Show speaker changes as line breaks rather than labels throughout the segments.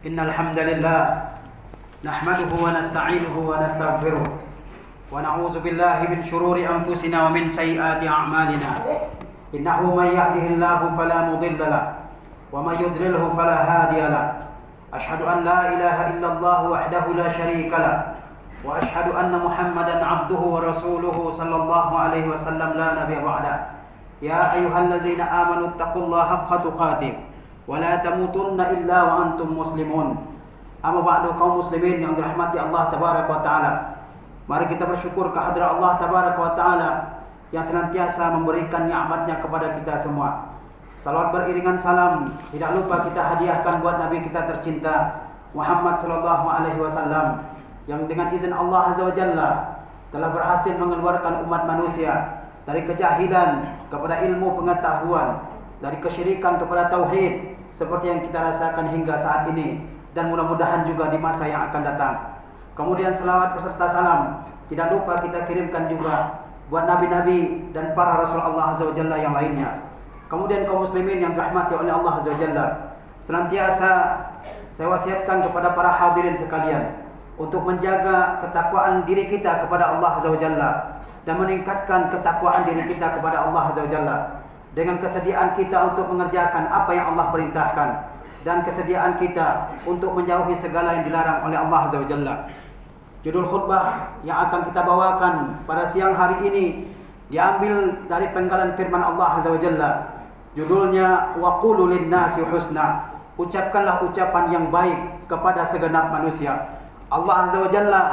إن الحمد لله نحمده ونستعينه ونستغفره ونعوذ بالله من شرور أنفسنا ومن سيئات أعمالنا إنه من يهده الله فلا مضل له ومن يضلله فلا هادي له أشهد أن لا إله إلا الله وحده لا شريك له وأشهد أن محمدا عبده ورسوله صلى الله عليه وسلم لا نبي بعده يا أيها الذين آمنوا اتقوا الله حق تقاته ولا تموتن إلا وأنتم مسلمون. Amma ba'du, kaum muslimin yang dirahmati Allah tabaraka wa taala. Mari kita bersyukur kehadrat Allah tabaraka wa taala yang senantiasa memberikan nikmat-Nya kepada kita semua. Salawat beriringan salam tidak lupa kita hadiahkan buat Nabi kita tercinta Muhammad sallallahu alaihi wasallam yang dengan izin Allah azza wa jalla telah berhasil mengeluarkan umat manusia dari kejahilan kepada ilmu pengetahuan, dari kesyirikan kepada tauhid seperti yang kita rasakan hingga saat ini, dan mudah-mudahan juga di masa yang akan datang. Kemudian selawat beserta salam tidak lupa kita kirimkan juga buat nabi-nabi dan para rasul Allah azza wa jalla yang lainnya. Kemudian kaum muslimin yang dirahmati oleh Allah azza wa jalla, senantiasa saya wasiatkan kepada para hadirin sekalian untuk menjaga ketakwaan diri kita kepada Allah azza wa jalla dan meningkatkan ketakwaan diri kita kepada Allah azza wa jalla dengan kesediaan kita untuk mengerjakan apa yang Allah perintahkan dan kesediaan kita untuk menjauhi segala yang dilarang oleh Allah azza wa jalla. Judul khutbah yang akan kita bawakan pada siang hari ini diambil dari penggalan firman Allah azza wa jalla. Judulnya waqulu lin-nasi husna. Ucapkanlah ucapan yang baik kepada segenap manusia. Allah azza wa jalla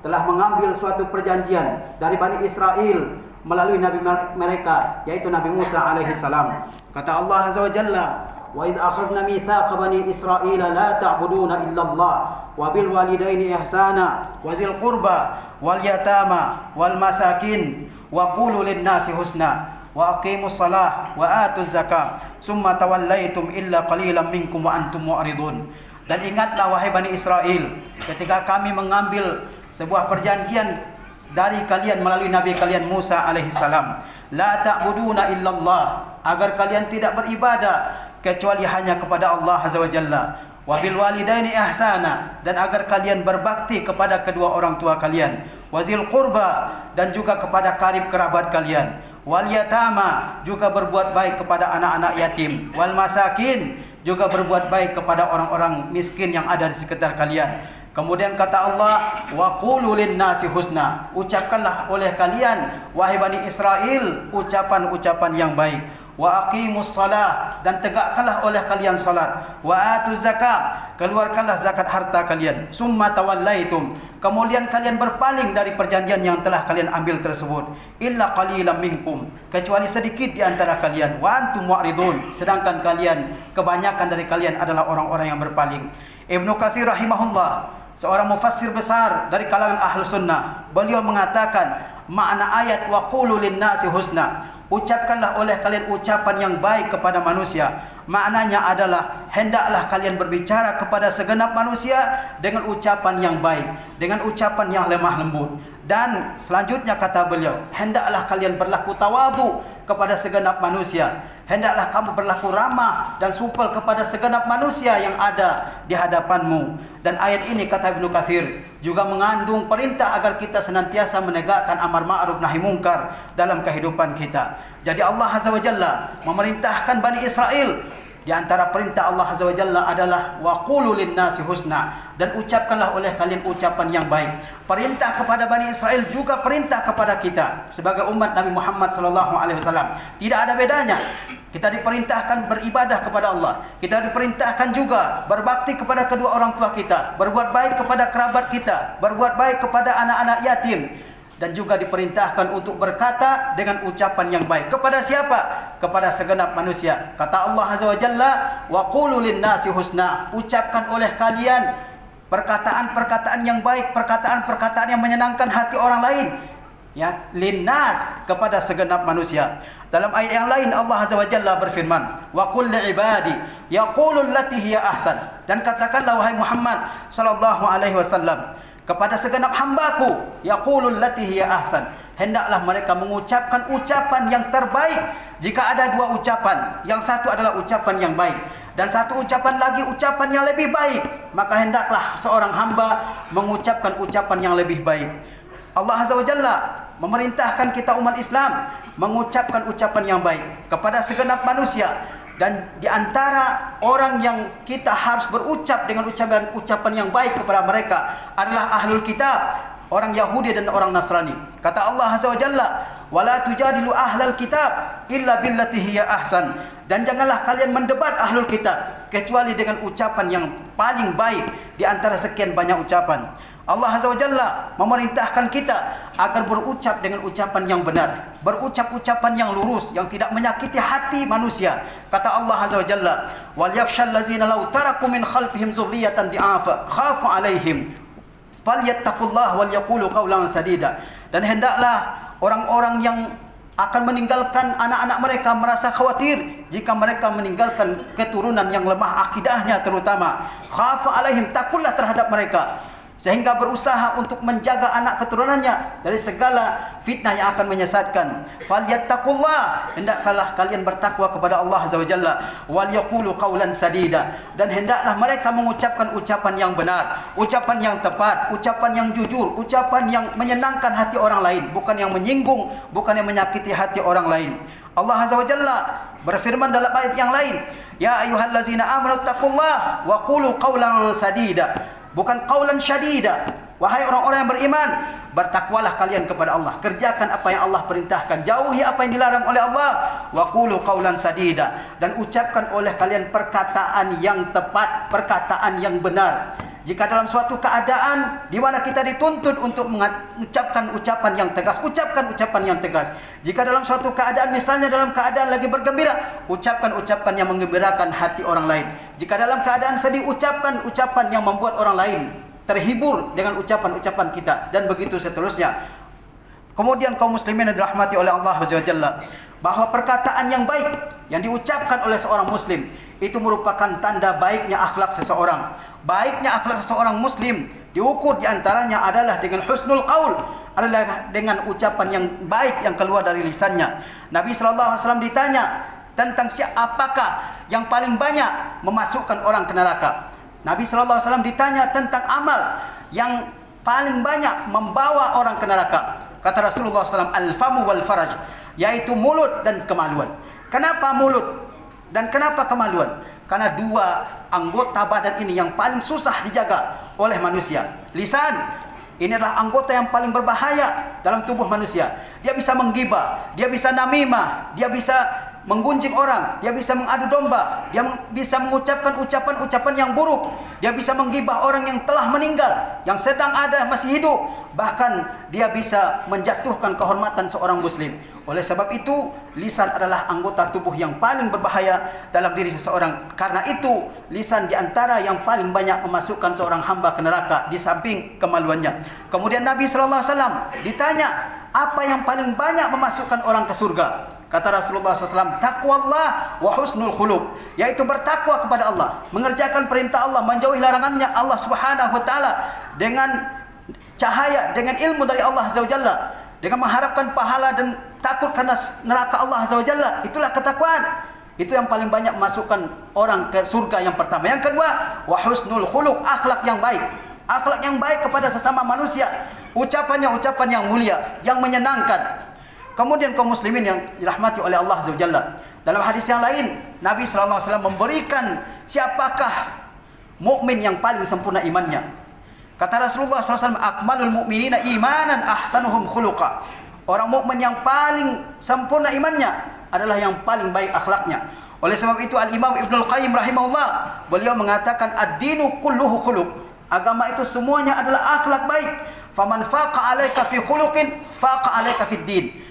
telah mengambil suatu perjanjian dari Bani Israel melalui nabi mereka, yaitu Nabi Musa alaihi salam. Kata Allah azza wa jalla, wa idh akhadna mitsaqa bani Israila la ta'buduna illa Allah wa bil walidaini ihsana wa zil qurba wal yatama wal masakin wa qulu lin nasi husna wa aqimus salah wa atuz zakah summa tawallaitum illa qalilan minkum wa antum mu'ridun. Dan ingatlah wahai Bani Israel, ketika kami mengambil sebuah perjanjian dari kalian melalui nabi kalian Musa alaihi salam, la ta'buduna illallah, agar kalian tidak beribadah kecuali hanya kepada Allah azza wa jalla, wa bil walidaini ihsana, dan agar kalian berbakti kepada kedua orang tua kalian, wazil qurba, dan juga kepada karib kerabat kalian, wal yatama, juga berbuat baik kepada anak-anak yatim, wal masakin, juga berbuat baik kepada orang-orang miskin yang ada di sekitar kalian. Kemudian kata Allah, wa qulu lin-nasi husna, ucapkanlah oleh kalian wahai Bani Israel ucapan-ucapan yang baik. Wa aqimus salah, dan tegakkanlah oleh kalian salat. Wa atuz zakat, keluarkanlah zakat harta kalian. Summa tawallaitum, kemudian kalian berpaling dari perjanjian yang telah kalian ambil tersebut. Illa qalilan minkum, kecuali sedikit di antara kalian. Wa antum mu'ridun, sedangkan kalian, kebanyakan dari kalian adalah orang-orang yang berpaling. Ibnu Katsir rahimahullah, seorang mufassir besar dari kalangan ahlu sunnah, beliau mengatakan makna ayat wa qulu lin-nasi husna, ucapkanlah oleh kalian ucapan yang baik kepada manusia, maknanya adalah hendaklah kalian berbicara kepada segenap manusia dengan ucapan yang baik, dengan ucapan yang lemah lembut. Dan selanjutnya kata beliau, hendaklah kalian berlaku tawadu kepada segenap manusia, hendaklah kamu berlaku ramah dan supel kepada segenap manusia yang ada di hadapanmu. Dan ayat ini kata Ibnu Katsir juga mengandung perintah agar kita senantiasa menegakkan amar ma'ruf nahi mungkar dalam kehidupan kita. Jadi Allah azza wa jalla memerintahkan Bani Israel, di antara perintah Allah azza wa jalla adalah wa qulu lin-nasi husna, dan ucapkanlah oleh kalian ucapan yang baik. Perintah kepada Bani Israel juga perintah kepada kita sebagai umat Nabi Muhammad sallallahu alaihi wasallam. Tidak ada bedanya. Kita diperintahkan beribadah kepada Allah, kita diperintahkan juga berbakti kepada kedua orang tua kita, berbuat baik kepada kerabat kita, berbuat baik kepada anak-anak yatim, dan juga diperintahkan untuk berkata dengan ucapan yang baik. Kepada siapa? Kepada segenap manusia. Kata Allah azza wa jalla, wa qulu lin-nasi husna, ucapkan oleh kalian perkataan-perkataan yang baik, perkataan-perkataan yang menyenangkan hati orang lain, ya, linnas, kepada segenap manusia. Dalam ayat yang lain Allah azza wa jalla berfirman, wa qul li'ibadi yaqulu allati hiya ahsan, dan katakanlah wahai Muhammad sallallahu alaihi wasallam kepada segenap hambaku, yaqulu allati hiya ahsan, hendaklah mereka mengucapkan ucapan yang terbaik. Jika ada dua ucapan, yang satu adalah ucapan yang baik dan satu ucapan lagi, ucapan yang lebih baik, maka hendaklah seorang hamba mengucapkan ucapan yang lebih baik. Allah Azza wa Jalla memerintahkan kita umat Islam mengucapkan ucapan yang baik kepada segenap manusia, dan di antara orang yang kita harus berucap dengan ucapan yang baik kepada mereka adalah ahlul kitab, orang Yahudi dan orang Nasrani. Kata Allah Azza wa Jalla, "Wala tujadilu ahlal kitab illa billati hiya ahsan." Dan janganlah kalian mendebat ahlul kitab kecuali dengan ucapan yang paling baik di antara sekian banyak ucapan. Allah Azza wa Jalla memerintahkan kita agar berucap dengan ucapan yang benar, berucap ucapan yang lurus, yang tidak menyakiti hati manusia. Kata Allah Azza wa Jalla, "Wal yakhshal ladzina law taraku min khalfihim dzurriyyatan di'afa khafu 'alaihim falyattaqullaha wal yaqulu qawlan sadida." Dan hendaklah orang-orang yang akan meninggalkan anak-anak mereka merasa khawatir jika mereka meninggalkan keturunan yang lemah akidahnya, terutama khafu 'alaihim, takutlah terhadap mereka, sehingga berusaha untuk menjaga anak keturunannya dari segala fitnah yang akan menyesatkan. Falyattaqullah, hendaklah kalian bertakwa kepada Allah Azza wa Jalla, wal yaqulu qawlan sadida, dan hendaklah mereka mengucapkan ucapan yang benar, ucapan yang tepat, ucapan yang jujur, ucapan yang menyenangkan hati orang lain, bukan yang menyinggung, bukan yang menyakiti hati orang lain. Allah Azza wa Jalla berfirman dalam ayat yang lain, "Ya ayyuhallazina amanu taqullaha wa qulu qawlan sadida." Bukan qaulan syadida. Wahai orang-orang yang beriman, bertakwalah kalian kepada Allah, kerjakan apa yang Allah perintahkan, jauhi apa yang dilarang oleh Allah. Wa qulu qaulan sadida, dan ucapkan oleh kalian perkataan yang tepat, perkataan yang benar. Jika dalam suatu keadaan di mana kita dituntut untuk mengucapkan ucapan yang tegas, ucapkan ucapan yang tegas. Jika dalam suatu keadaan, misalnya dalam keadaan lagi bergembira, ucapkan ucapan yang menggembirakan hati orang lain. Jika dalam keadaan sedih, ucapkan ucapan yang membuat orang lain terhibur dengan ucapan-ucapan kita, dan begitu seterusnya. Kemudian kaum muslimin yang dirahmati oleh Allah Azza wa Jalla, bahwa perkataan yang baik yang diucapkan oleh seorang muslim itu merupakan tanda baiknya akhlak seseorang. Baiknya akhlak seseorang muslim diukur diantaranya adalah dengan husnul qaul, adalah dengan ucapan yang baik yang keluar dari lisannya. Nabi SAW ditanya tentang apakah yang paling banyak memasukkan orang ke neraka. Nabi SAW ditanya tentang amal yang paling banyak membawa orang ke neraka. Kata Rasulullah SAW, "Al-famu wal faraj", yaitu mulut dan kemaluan. Kenapa mulut dan kenapa kemaluan? Karena dua anggota badan ini yang paling susah dijaga oleh manusia. Lisan, ini adalah anggota yang paling berbahaya dalam tubuh manusia. Dia bisa menggibah, dia bisa namimah, dia bisa menggunjing orang, dia bisa mengadu domba, dia bisa mengucapkan ucapan-ucapan yang buruk, dia bisa menggibah orang yang telah meninggal, yang sedang ada masih hidup, bahkan dia bisa menjatuhkan kehormatan seorang muslim. Oleh sebab itu, lisan adalah anggota tubuh yang paling berbahaya dalam diri seseorang. Karena itu, lisan diantara yang paling banyak memasukkan seorang hamba ke neraka, di samping kemaluannya. Kemudian Nabi SAW ditanya, apa yang paling banyak memasukkan orang ke surga? Kata Rasulullah SAW, "Taqwallah wa husnul khuluq", yaitu bertakwa kepada Allah, mengerjakan perintah Allah, menjauhi larangannya Allah Subhanahu wa taala dengan cahaya, dengan ilmu dari Allah Azza wa Jalla, dengan mengharapkan pahala dan takut karena neraka Allah Azza wa Jalla. Itulah ketakwaan. Itu yang paling banyak memasukkan orang ke surga yang pertama. Yang kedua, wa husnul khuluq, akhlak yang baik. Akhlak yang baik kepada sesama manusia. Ucapannya ucapan yang mulia, yang menyenangkan. Kemudian kaum muslimin yang dirahmati oleh Allah Azza wa Jalla, dalam hadis yang lain Nabi SAW memberikan siapakah mukmin yang paling sempurna imannya. Kata Rasulullah SAW, "Akmalul mu'minina imanan ahsanuhum khuluqa." Orang mukmin yang paling sempurna imannya adalah yang paling baik akhlaknya. Oleh sebab itu Al-Imam Ibnul Qayyim rahimahullah, beliau mengatakan ad-dinu kulluhu khuluq. Agama itu semuanya adalah akhlak baik. Faman faqa 'alaika fi khuluqin faqa 'alaika fid din.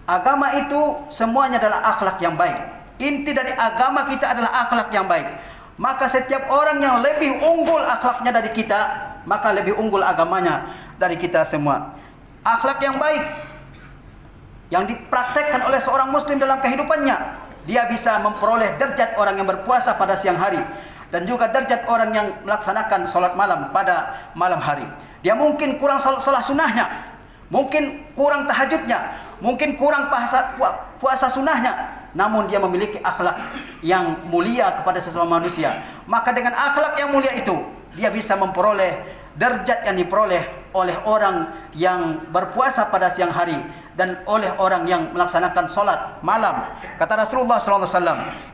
Agama itu semuanya adalah akhlak yang baik. Inti dari agama kita adalah akhlak yang baik. Maka setiap orang yang lebih unggul akhlaknya dari kita, maka lebih unggul agamanya dari kita semua. Akhlak yang baik yang dipraktekkan oleh seorang muslim dalam kehidupannya, dia bisa memperoleh derajat orang yang berpuasa pada siang hari, dan juga derajat orang yang melaksanakan salat malam pada malam hari. Dia mungkin kurang salat sunnahnya, mungkin kurang tahajudnya, mungkin kurang puasa sunnahnya, namun dia memiliki akhlak yang mulia kepada sesama manusia, maka dengan akhlak yang mulia itu dia bisa memperoleh derajat yang diperoleh oleh orang yang berpuasa pada siang hari dan oleh orang yang melaksanakan solat malam. Kata Rasulullah SAW,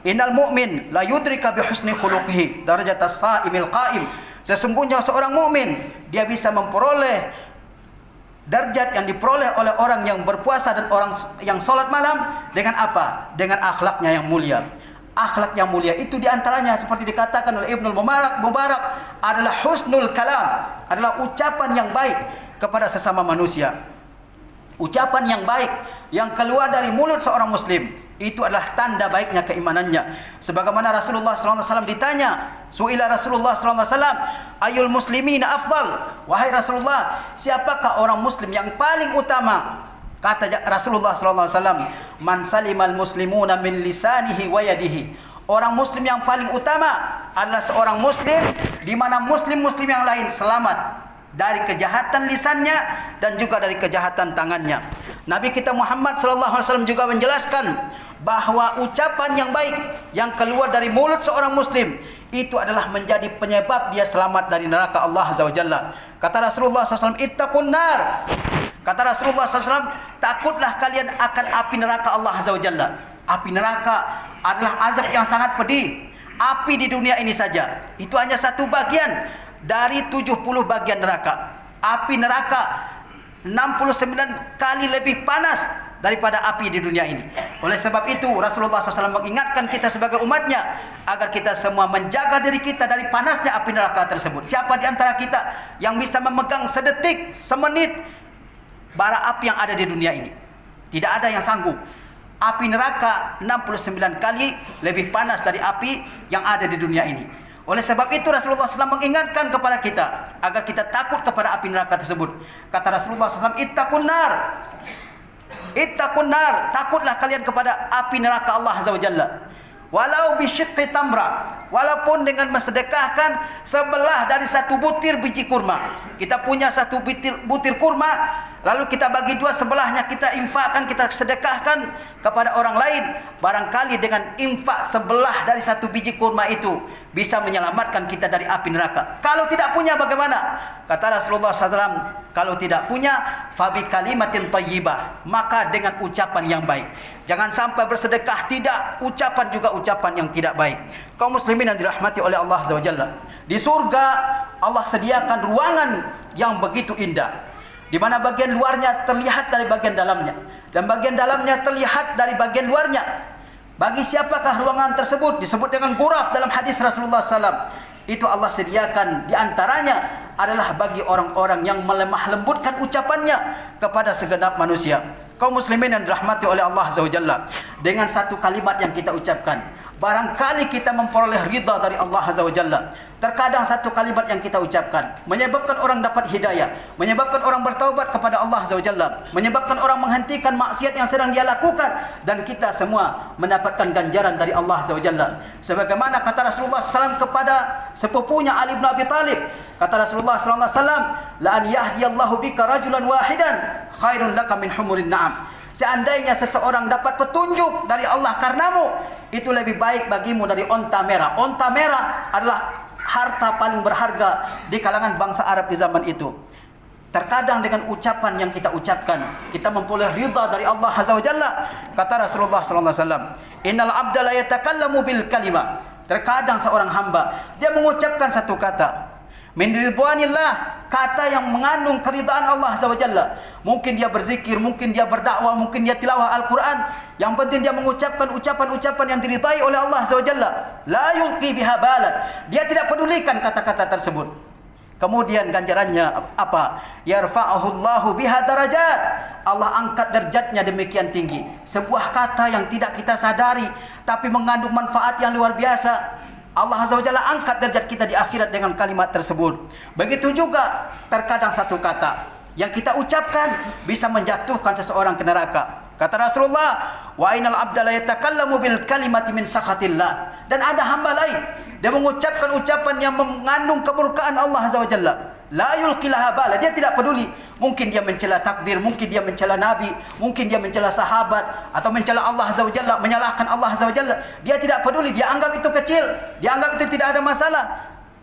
innal mu'min la yudrika bi husni khuluqihi darajatas sa'imil qa'im. Sesungguhnya seorang mukmin dia bisa memperoleh derajat yang diperoleh oleh orang yang berpuasa dan orang yang solat malam dengan apa? Dengan akhlaknya yang mulia. Akhlak yang mulia itu diantaranya seperti dikatakan oleh Ibnu Mubarak adalah husnul kalam, adalah ucapan yang baik kepada sesama manusia. Ucapan yang baik yang keluar dari mulut seorang muslim itu adalah tanda baiknya keimanannya. Sebagaimana Rasulullah SAW ditanya, su'ila Rasulullah SAW, ayul muslimina afdal? Wahai Rasulullah, siapakah orang muslim yang paling utama? Kata Rasulullah SAW, man salimal muslimuna min lisanihi wa yadihi. Orang muslim yang paling utama adalah seorang muslim di mana muslim-muslim yang lain selamat dari kejahatan lisannya dan juga dari kejahatan tangannya. Nabi kita Muhammad SAW juga menjelaskan bahwa ucapan yang baik yang keluar dari mulut seorang muslim itu adalah menjadi penyebab dia selamat dari neraka Allah Azza wa Jalla. Kata Rasulullah SAW, ittaqun nar. Kata Rasulullah SAW, takutlah kalian akan api neraka Allah Azza wa Jalla. Api neraka adalah azab yang sangat pedih. Api di dunia ini saja itu hanya satu bagian dari 70 bagian neraka. Api neraka 69 kali lebih panas daripada api di dunia ini. Oleh sebab itu Rasulullah SAW mengingatkan kita sebagai umatnya agar kita semua menjaga diri kita dari panasnya api neraka tersebut. Siapa di antara kita yang bisa memegang sedetik, semenit bara api yang ada di dunia ini? Tidak ada yang sanggup. Api neraka 69 kali lebih panas dari api yang ada di dunia ini. Oleh sebab itu Rasulullah SAW mengingatkan kepada kita agar kita takut kepada api neraka tersebut. Kata Rasulullah SAW, ittaqun nar. Ittaqun nar, takutlah kalian kepada api neraka Allah Azza wa Jalla. Walau bisyiqqi tamra, walaupun dengan mensedekahkan sebelah dari satu butir biji kurma. Kita punya satu butir kurma, lalu kita bagi dua, sebelahnya kita infakkan, kita sedekahkan kepada orang lain. Barangkali dengan infak sebelah dari satu biji kurma itu bisa menyelamatkan kita dari api neraka. Kalau tidak punya bagaimana? Kata Rasulullah SAW, kalau tidak punya, fabi kalimatin thayyibah, maka dengan ucapan yang baik. Jangan sampai bersedekah tidak, ucapan juga ucapan yang tidak baik. Kaum muslimin yang dirahmati oleh Allah Azza wa Jalla, di surga Allah sediakan ruangan yang begitu indah, di mana bagian luarnya terlihat dari bagian dalamnya, dan bagian dalamnya terlihat dari bagian luarnya. Bagi siapakah ruangan tersebut? Disebut dengan ghuraf dalam hadis Rasulullah SAW. Itu Allah sediakan, di antaranya adalah bagi orang-orang yang melemah lembutkan ucapannya kepada segenap manusia. Kaum muslimin yang dirahmati oleh Allah Azza wa Jalla, dengan satu kalimat yang kita ucapkan, barangkali kita memperoleh ridha dari Allah Azza wa Jalla. Terkadang satu kalimat yang kita ucapkan menyebabkan orang dapat hidayah, menyebabkan orang bertaubat kepada Allah Azza wa Jalla, menyebabkan orang menghentikan maksiat yang sedang dia lakukan, dan kita semua mendapatkan ganjaran dari Allah Azza wa Jalla. Sebagaimana kata Rasulullah SAW kepada sepupunya Ali bin Abi Thalib, kata Rasulullah SAW, la an yahdiyallahu bika rajulan wahidan khairun laka min humurin na'am. Seandainya seseorang dapat petunjuk dari Allah karenamu, itu lebih baik bagimu dari onta merah. Onta merah adalah harta paling berharga di kalangan bangsa Arab di zaman itu. Terkadang dengan ucapan yang kita ucapkan, kita memperoleh ridha dari Allah Azza wa Jalla. Kata Rasulullah SAW, innal abda la yatakallamu bil kalimah. Terkadang seorang hamba dia mengucapkan satu kata min ridwanillah, kata yang mengandung keridhaan Allah Azza wa Jalla. Mungkin dia berzikir, mungkin dia berdakwah, mungkin dia tilawah Al-Quran. Yang penting dia mengucapkan ucapan-ucapan yang diridai oleh Allah Azza wa Jalla. La yulqi biha balan. Dia tidak pedulikan kata-kata tersebut. Kemudian ganjarannya apa? Yarfa'ahu Allahu biha darajat. Allah angkat derajatnya demikian tinggi. Sebuah kata yang tidak kita sadari tapi mengandung manfaat yang luar biasa. Allah Azza wa Jalla angkat derajat kita di akhirat dengan kalimat tersebut. Begitu juga terkadang satu kata yang kita ucapkan bisa menjatuhkan seseorang ke neraka. Kata Rasulullah, wa ainal abda la yatakallamu bil kalimati min sakhatillah. Dan ada hamba lain, Dia mengucapkan ucapan yang mengandung kemurkaan Allah Azza wa Jalla. La yulqilaha bala. Dia tidak peduli. Mungkin dia mencela takdir, mungkin dia mencela nabi, mungkin dia mencela sahabat, atau mencela Allah Azza wa Jalla, menyalahkan Allah Azza wa Jalla. Dia tidak peduli. Dia anggap itu kecil. Dia anggap itu tidak ada masalah.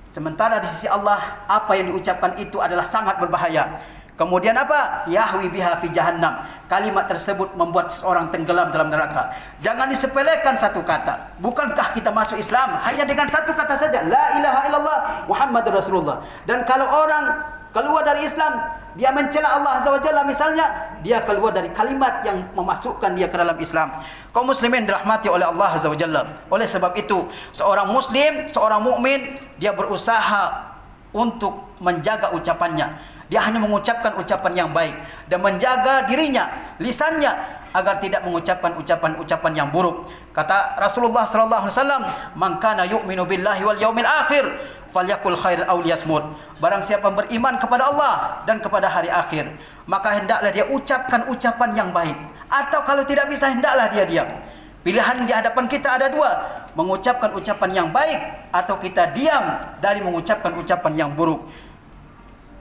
Sementara di sisi Allah, apa yang diucapkan itu adalah sangat berbahaya. Kemudian apa? Yahwi biha fi jahannam. Kalimat tersebut membuat seseorang tenggelam dalam neraka. Jangan disepelekan satu kata. Bukankah kita masuk Islam hanya dengan satu kata saja, la ilaha illallah Muhammadur Rasulullah. Dan kalau orang keluar dari Islam, dia mencela Allah Azza wa Jalla misalnya, dia keluar dari kalimat yang memasukkan dia ke dalam Islam. Kaum muslimin dirahmati oleh Allah Azza wa Jalla. Oleh sebab itu, seorang muslim, seorang mukmin, dia berusaha untuk menjaga ucapannya. Dia hanya mengucapkan ucapan yang baik dan menjaga dirinya, lisannya, agar tidak mengucapkan ucapan-ucapan yang buruk. Kata Rasulullah sallallahu alaihi wasallam, "Man kana yu'minu billahi wal yaumil akhir falyakul khair aw liyasmut." Barang siapa beriman kepada Allah dan kepada hari akhir, maka hendaklah dia ucapkan ucapan yang baik, atau kalau tidak bisa hendaklah dia diam. Pilihan di hadapan kita ada dua, mengucapkan ucapan yang baik atau kita diam dari mengucapkan ucapan yang buruk.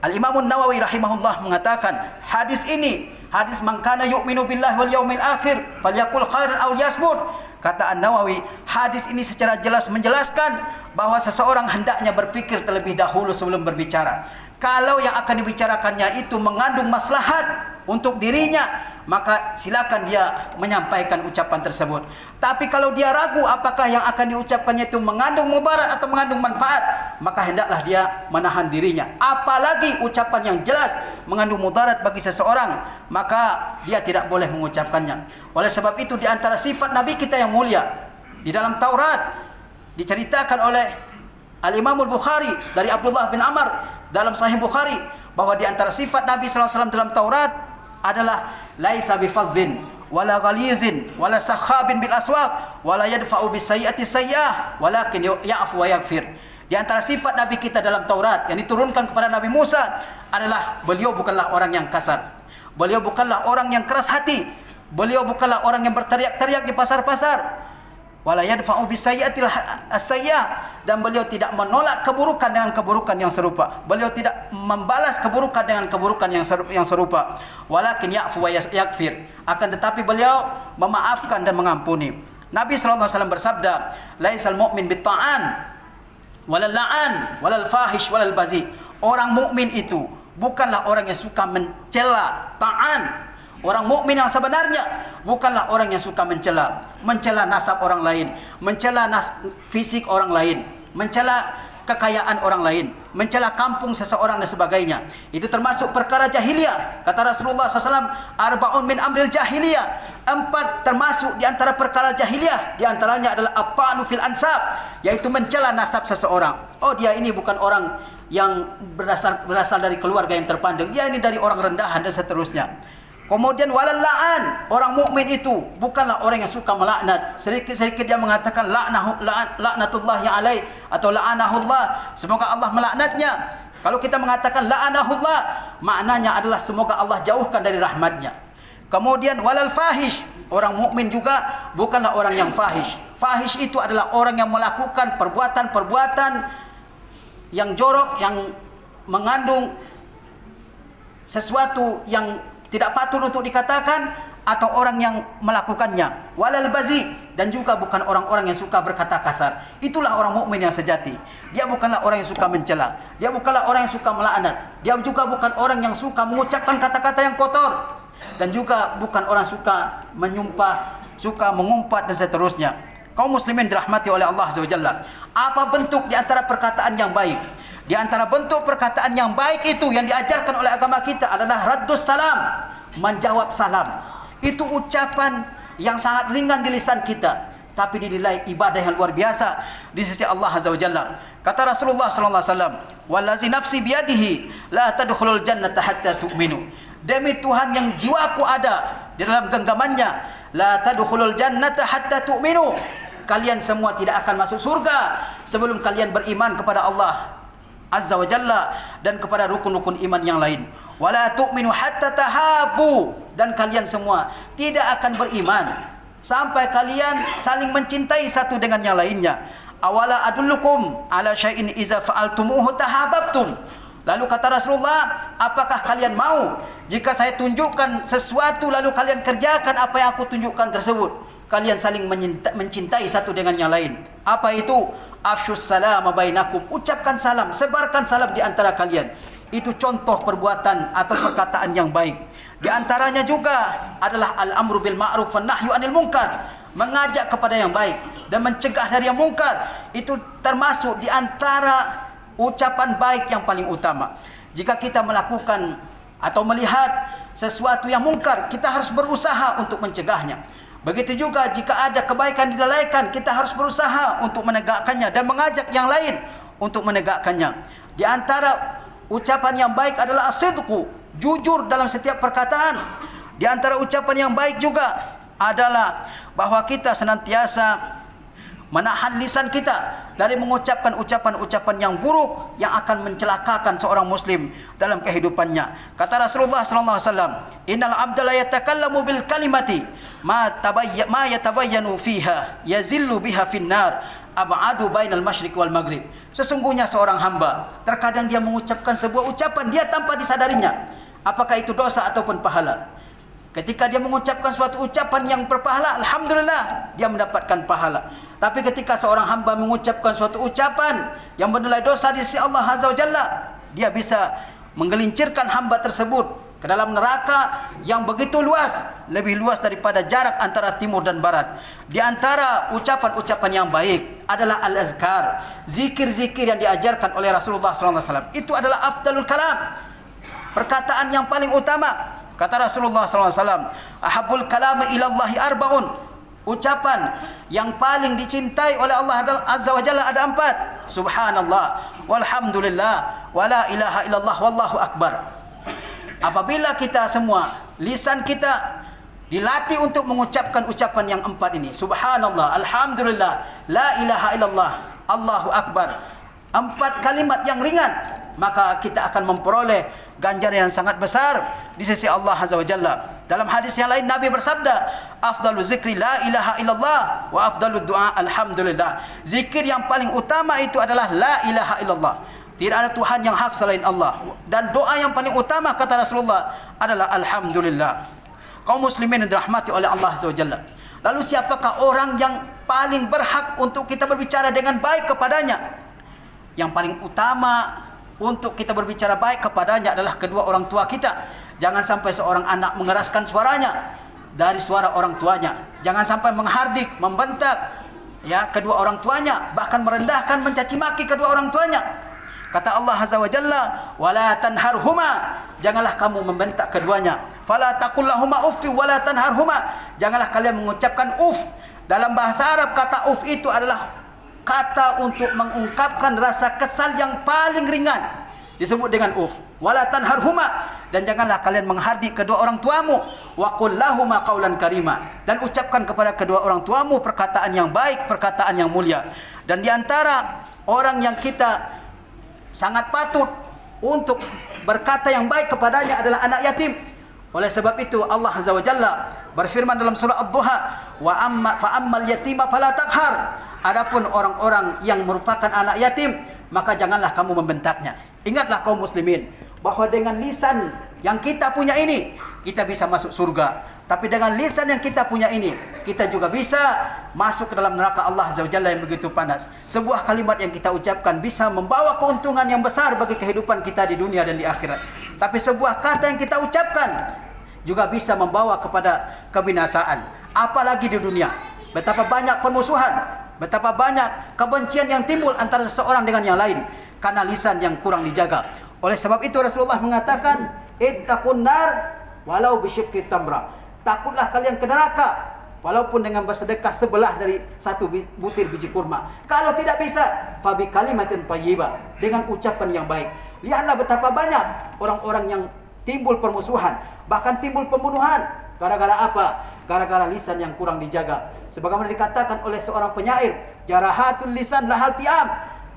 Al-Imam An-Nawawi rahimahullah mengatakan, hadis ini, hadis man kana yu'minu billahi wal yaumil akhir falyakul khairan aw liyasmut. Kata An-Nawawi, hadis ini secara jelas menjelaskan bahwa seseorang hendaknya berpikir terlebih dahulu sebelum berbicara. Kalau yang akan dibicarakannya itu mengandung maslahat untuk dirinya, maka silakan dia menyampaikan ucapan tersebut. Tapi kalau dia ragu apakah yang akan diucapkannya itu mengandung mudarat atau mengandung manfaat, maka hendaklah dia menahan dirinya. Apalagi ucapan yang jelas mengandung mudarat bagi seseorang, maka dia tidak boleh mengucapkannya. Oleh sebab itu, di antara sifat Nabi kita yang mulia, di dalam Taurat diceritakan oleh Al-Imam Al-Bukhari dari Abdullah bin Amr dalam Sahih Bukhari, bahwa di antara sifat Nabi sallallahu alaihi wasallam dalam Taurat adalah laisa bifazzin wala ghalizin wala sakhabin bil aswaq wala yadfa'u bis sayyi'ati sayyi'ah walakin ya'fu wa yaghfir. Di antara sifat Nabi kita dalam Taurat yang diturunkan kepada Nabi Musa adalah beliau bukanlah orang yang kasar. Beliau bukanlah orang yang keras hati. Beliau bukanlah orang yang berteriak-teriak di pasar-pasar. Wala yadfa'u bis sayyi'ati as-sayyi'ah, dan beliau tidak menolak keburukan dengan keburukan yang serupa. Beliau tidak membalas keburukan dengan keburukan yang serupa. Walakin ya'fu wa yaghfir. Akan tetapi beliau memaafkan dan mengampuni. Nabi sallallahu alaihi wasallam bersabda, "Laisal mu'min bit-ta'an walal la'an walal fahish walal bazi." Orang mukmin itu bukanlah orang yang suka mencela, ta'an. Orang mukmin yang sebenarnya bukanlah orang yang suka mencela nasab orang lain, mencela fisik orang lain, mencela kekayaan orang lain, mencela kampung seseorang dan sebagainya. Itu termasuk perkara jahiliyah. Kata Rasulullah SAW, arba'un min amril jahiliyah. 4 termasuk di antara perkara jahiliyah. Di antaranya adalah at-ta'nu fil ansab, yaitu mencela nasab seseorang. Oh, dia ini bukan orang yang berasal dari keluarga yang terpandang. Dia ini dari orang rendahan dan seterusnya. Kemudian walal la'an, orang mukmin itu bukanlah orang yang suka melaknat. Sedikit-sedikit dia mengatakan laknatullahi alaih atau la'anahullah, semoga Allah melaknatnya. Kalau kita mengatakan la'anahullah, maknanya adalah semoga Allah jauhkan dari rahmatnya. Kemudian walal fahish, orang mukmin juga bukanlah orang yang fahish. Fahish itu adalah orang yang melakukan perbuatan-perbuatan yang jorok, yang mengandung sesuatu yang tidak patut untuk dikatakan, atau orang yang melakukannya. Walal bazi, dan juga bukan orang-orang yang suka berkata kasar. Itulah orang mukmin yang sejati. Dia bukanlah orang yang suka mencela. Dia bukanlah orang yang suka melaknat. Dia juga bukan orang yang suka mengucapkan kata-kata yang kotor. Dan juga bukan orang suka menyumpah, suka mengumpat dan seterusnya. Kaum muslimin dirahmati oleh Allah Azza wa Jalla. Apa bentuk di antara perkataan yang baik? Di antara bentuk perkataan yang baik itu yang diajarkan oleh agama kita adalah raddus salam, menjawab salam. Itu ucapan yang sangat ringan di lisan kita, tapi dinilai ibadah yang luar biasa di sisi Allah Azza wa Jalla. Kata Rasulullah sallallahu alaihi wasallam, "Wallazi nafsi biyadihi la tadkhulul jannata hatta tu'minu." Demi Tuhan yang jiwaku ada di dalam genggamannya, la tadkhulul jannata hatta tu'minu. Kalian semua tidak akan masuk surga sebelum kalian beriman kepada Allah Azza wa Jalla dan kepada rukun-rukun iman yang lain. Wala tu'minu hatta tahabu, dan kalian semua tidak akan beriman sampai kalian saling mencintai satu dengan yang lainnya. awala adullukum ala syai'in iza fa'altumuhu tahabbtum. Lalu kata Rasulullah, apakah kalian mau jika saya tunjukkan sesuatu lalu kalian kerjakan apa yang aku tunjukkan tersebut, kalian saling mencintai satu dengan yang lain. Apa itu? Afshus salam bainakum, ucapkan salam, sebarkan salam di antara kalian. Itu contoh perbuatan atau perkataan yang baik. Di antaranya juga adalah al-amru bil ma'ruf wan nahyu 'anil munkar, mengajak kepada yang baik dan mencegah dari yang mungkar. Itu termasuk di antara ucapan baik yang paling utama. Jika kita melakukan atau melihat sesuatu yang mungkar, kita harus berusaha untuk mencegahnya. Begitu juga jika ada kebaikan dilalaikan, kita harus berusaha untuk menegakkannya dan mengajak yang lain untuk menegakkannya. Di antara ucapan yang baik adalah as-sidqu, jujur dalam setiap perkataan. Di antara ucapan yang baik juga adalah bahwa kita senantiasa menahan lisan kita dari mengucapkan ucapan-ucapan yang buruk yang akan mencelakakan seorang muslim dalam kehidupannya. Kata Rasulullah sallallahu alaihi wasallam, "Innal 'abda la yatakallamu bil kalimati ma yatabayyanu fiha yazillu biha finnar ab'adu bainal masyriq wal maghrib." Sesungguhnya seorang hamba terkadang dia mengucapkan sebuah ucapan dia tanpa disadarinya, apakah itu dosa ataupun pahala. Ketika dia mengucapkan suatu ucapan yang berpahala, alhamdulillah dia mendapatkan pahala. Tapi ketika seorang hamba mengucapkan suatu ucapan yang bernilai dosa di sisi Allah Azza wa Jalla, dia bisa menggelincirkan hamba tersebut ke dalam neraka yang begitu luas, lebih luas daripada jarak antara timur dan barat. Di antara ucapan-ucapan yang baik adalah al-azkar, zikir-zikir yang diajarkan oleh Rasulullah SAW. Itu adalah afdalul kalam, perkataan yang paling utama. Kata Rasulullah SAW, ahabul kalami ilallahi arba'un, ucapan yang paling dicintai oleh Allah Azza wa Jalla ada 4. Subhanallah, walhamdulillah, wala ilaha illallah, wallahu akbar. Apabila kita semua, lisan kita dilatih untuk mengucapkan ucapan yang 4 ini, subhanallah, alhamdulillah, la ilaha illallah, allahu akbar, 4 kalimat yang ringan, maka kita akan memperoleh ganjaran yang sangat besar di sisi Allah Azza wa Jalla. Dalam hadis yang lain Nabi bersabda, afdalu zikri la ilaha illallah wa afdalu du'a alhamdulillah. Zikir yang paling utama itu adalah la ilaha illallah, tidak ada Tuhan yang hak selain Allah. Dan doa yang paling utama kata Rasulullah adalah alhamdulillah. Kaum muslimin yang dirahmati oleh Allah Azza wa Jalla, lalu siapakah orang yang paling berhak untuk kita berbicara dengan baik kepadanya? Yang paling utama untuk kita berbicara baik kepadanya adalah kedua orang tua kita. Jangan sampai seorang anak mengeraskan suaranya dari suara orang tuanya. Jangan sampai menghardik, membentak kedua orang tuanya, bahkan merendahkan, mencaci maki kedua orang tuanya. Kata Allah Azza wa Jalla, wala tanharhuma, janganlah kamu membentak keduanya. Fala taqul lahuma uffi wala tanharhuma, janganlah kalian mengucapkan uf. Dalam bahasa Arab kata uf itu adalah kata untuk mengungkapkan rasa kesal yang paling ringan, disebut dengan uf. Wala tanharhuma, dan janganlah kalian menghardik kedua orang tuamu. Wa qul lahuma qaulan karima, dan ucapkan kepada kedua orang tuamu perkataan yang baik, perkataan yang mulia. Dan di antara orang yang kita sangat patut untuk berkata yang baik kepadanya adalah anak yatim. Oleh sebab itu Allah Azza wa Jalla berfirman dalam surah Ad-Duha, fa ammal yatima fala taqhar. Adapun orang-orang yang merupakan anak yatim, maka janganlah kamu membentaknya. Ingatlah kaum muslimin, bahwa dengan lisan yang kita punya ini, kita bisa masuk surga. Tapi dengan lisan yang kita punya ini, kita juga bisa masuk ke dalam neraka Allah Azza wa Jalla yang begitu panas. Sebuah kalimat yang kita ucapkan bisa membawa keuntungan yang besar bagi kehidupan kita di dunia dan di akhirat. Tapi sebuah kata yang kita ucapkan juga bisa membawa kepada kebinasaan. Apalagi di dunia, betapa banyak permusuhan, betapa banyak kebencian yang timbul antara seseorang dengan yang lain karena lisan yang kurang dijaga. Oleh sebab itu Rasulullah mengatakan, ittaqun nar walau bisyiqqi tamra. Takutlah kalian ke neraka walaupun dengan bersedekah sebelah dari satu butir biji kurma. Kalau tidak bisa, fabi kalimatin thayyibah, dengan ucapan yang baik. Lihatlah betapa banyak orang-orang yang timbul permusuhan, bahkan timbul pembunuhan. Gara-gara apa? Gara-gara lisan yang kurang dijaga. Sebagaimana dikatakan oleh seorang penyair, jarahatul lisan lahal tiam,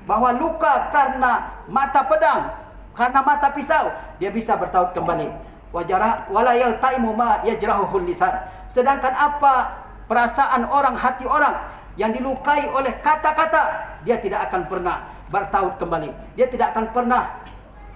bahwa luka karena mata pedang, karena mata pisau, dia bisa bertaut kembali. Wala yaltaimu ma yajrahuhul lisan. Sedangkan apa perasaan orang, hati orang yang dilukai oleh kata-kata, dia tidak akan pernah bertaut kembali. Dia tidak akan pernah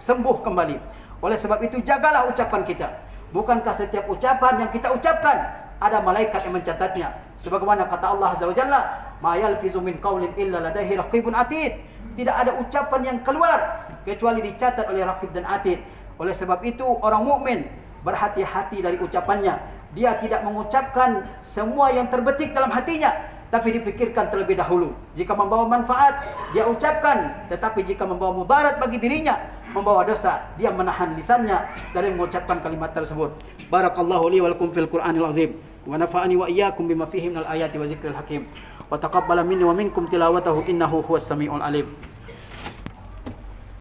sembuh kembali. Oleh sebab itu jagalah ucapan kita. Bukankah setiap ucapan yang kita ucapkan ada malaikat yang mencatatnya? Sebagaimana kata Allah Azza wa Jalla, "Ma yalfizu min qaulin illa ladaihi raqibun atid." Tidak ada ucapan yang keluar kecuali dicatat oleh raqib dan atid. Oleh sebab itu orang mukmin berhati-hati dari ucapannya. Dia tidak mengucapkan semua yang terbetik dalam hatinya, tapi dipikirkan terlebih dahulu. Jika membawa manfaat, dia ucapkan. Tetapi jika membawa mudarat bagi dirinya, membawa dosa, dia menahan lisannya dari mengucapkan kalimat tersebut. Barakallahu li wa lakum fil Qur'anil azim. Wa nafa'ani wa iyyakum bima fihi minal ayati wa zikril hakim. Wa taqabbala minni wa minkum tilawatahu innahu huwas samiul alim.